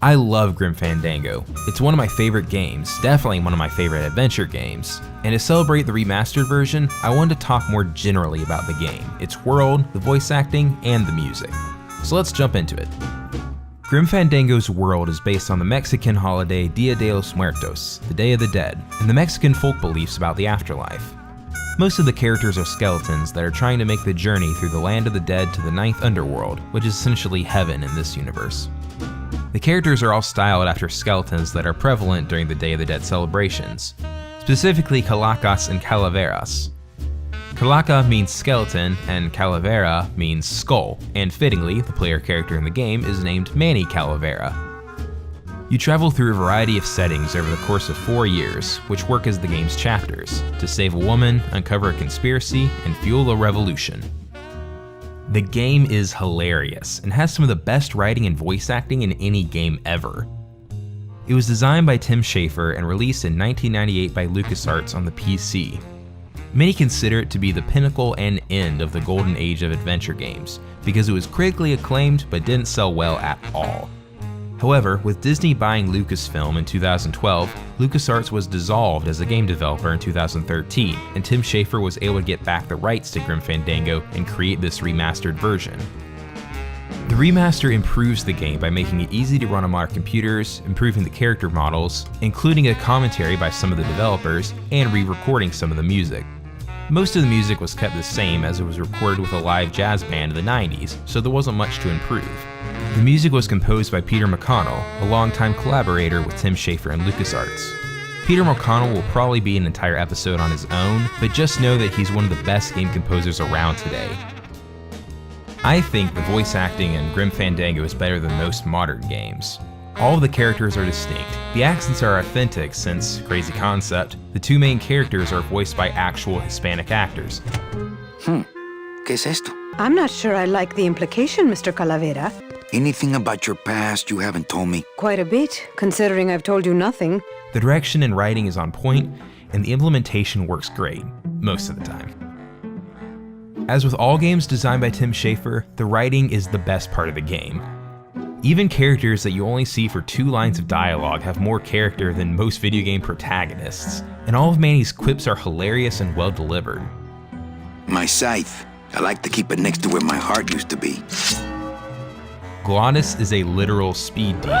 I love Grim Fandango. It's one of my favorite games, definitely one of my favorite adventure games. And to celebrate the remastered version, I wanted to talk more generally about the game, its world, the voice acting, and the music. So let's jump into it. Grim Fandango's world is based on the Mexican holiday Dia de los Muertos, the Day of the Dead, and the Mexican folk beliefs about the afterlife. Most of the characters are skeletons that are trying to make the journey through the land of the dead to the ninth underworld, which is essentially heaven in this universe. The characters are all styled after skeletons that are prevalent during the Day of the Dead celebrations, specifically Calacas and Calaveras. Calaca means skeleton and Calavera means skull, and fittingly, the player character in the game is named Manny Calavera. You travel through a variety of settings over the course of 4 years, which work as the game's chapters, to save a woman, uncover a conspiracy, and fuel a revolution. The game is hilarious and has some of the best writing and voice acting in any game ever. It was designed by Tim Schafer and released in 1998 by LucasArts on the PC. Many consider it to be the pinnacle and end of the golden age of adventure games, because it was critically acclaimed but didn't sell well at all. However, with Disney buying Lucasfilm in 2012, LucasArts was dissolved as a game developer in 2013, and Tim Schafer was able to get back the rights to Grim Fandango and create this remastered version. The remaster improves the game by making it easy to run on modern computers, improving the character models, including a commentary by some of the developers, and re-recording some of the music. Most of the music was kept the same as it was recorded with a live jazz band in the 90s, so there wasn't much to improve. The music was composed by Peter McConnell, a longtime collaborator with Tim Schafer and LucasArts. Peter McConnell will probably be an entire episode on his own, but just know that he's one of the best game composers around today. I think the voice acting in Grim Fandango is better than most modern games. All of the characters are distinct. The accents are authentic since, crazy concept, the two main characters are voiced by actual Hispanic actors. ¿Qué es esto? I'm not sure I like the implication, Mr. Calavera. Anything about your past you haven't told me? Quite a bit, considering I've told you nothing. The direction and writing is on point, and the implementation works great, most of the time. As with all games designed by Tim Schafer, the writing is the best part of the game. Even characters that you only see for 2 lines of dialogue have more character than most video game protagonists, and all of Manny's quips are hilarious and well delivered. My scythe. I like to keep it next to where my heart used to be. Glottis is a literal speed demon.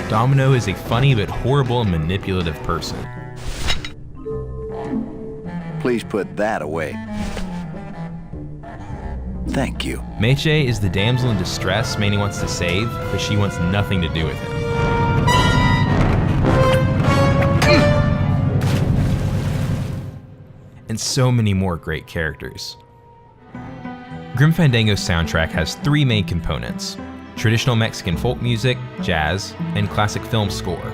Domino is a funny but horrible and manipulative person. Please put that away. Thank you. Meche is the damsel in distress Manny wants to save, but she wants nothing to do with him. And so many more great characters. Grim Fandango's soundtrack has 3 main components: traditional Mexican folk music, jazz, and classic film score.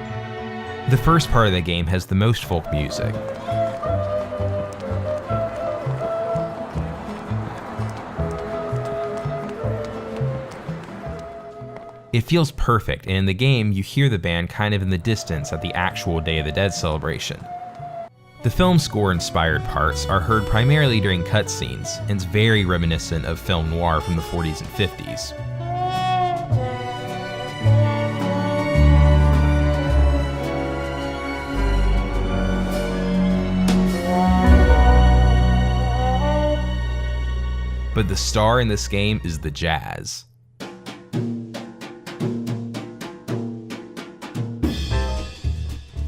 The first part of the game has the most folk music. It feels perfect, and in the game, you hear the band kind of in the distance at the actual Day of the Dead celebration. The film score-inspired parts are heard primarily during cutscenes, and it's very reminiscent of film noir from the 40s and 50s. But the star in this game is the jazz.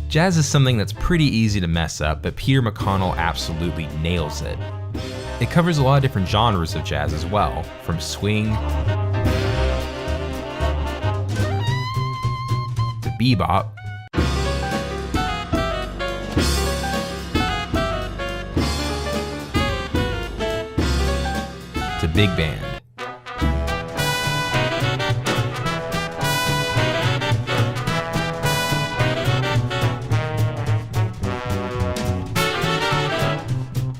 Jazz is something that's pretty easy to mess up, but Peter McConnell absolutely nails it. It covers a lot of different genres of jazz as well, from swing to bebop to big band.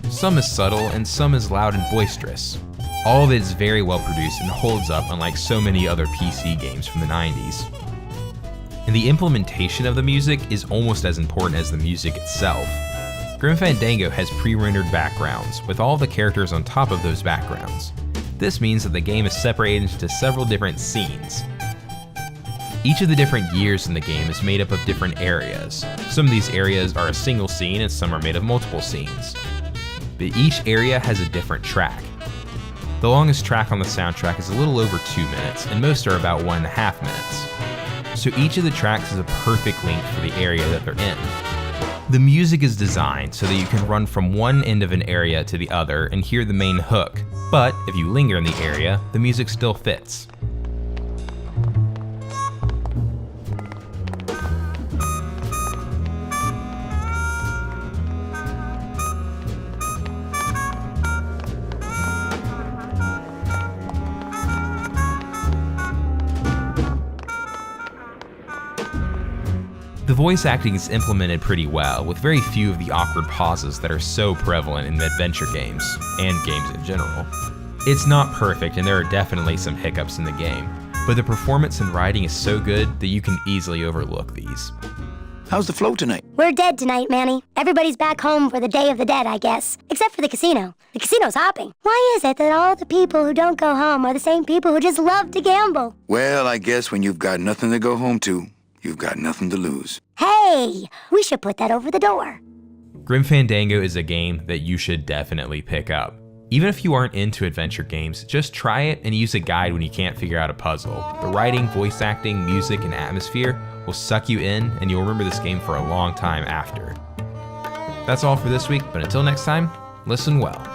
Some is subtle and some is loud and boisterous. All of it is very well produced and holds up unlike so many other PC games from the 90s. And the implementation of the music is almost as important as the music itself. Grim Fandango has pre-rendered backgrounds, with all the characters on top of those backgrounds. This means that the game is separated into several different scenes. Each of the different years in the game is made up of different areas. Some of these areas are a single scene and some are made of multiple scenes. But each area has a different track. The longest track on the soundtrack is a little over 2 minutes, and most are about 1.5 minutes. So each of the tracks is a perfect length for the area that they're in. The music is designed so that you can run from one end of an area to the other and hear the main hook, but if you linger in the area, the music still fits. The voice acting is implemented pretty well, with very few of the awkward pauses that are so prevalent in adventure games, and games in general. It's not perfect, and there are definitely some hiccups in the game, but the performance and writing is so good that you can easily overlook these. How's the flow tonight? We're dead tonight, Manny. Everybody's back home for the Day of the Dead, I guess. Except for the casino. The casino's hopping. Why is it that all the people who don't go home are the same people who just love to gamble? Well, I guess when you've got nothing to go home to, you've got nothing to lose. Hey, we should put that over the door. Grim Fandango is a game that you should definitely pick up. Even if you aren't into adventure games, just try it and use a guide when you can't figure out a puzzle. The writing, voice acting, music, and atmosphere will suck you in, and you'll remember this game for a long time after. That's all for this week, but until next time, listen well.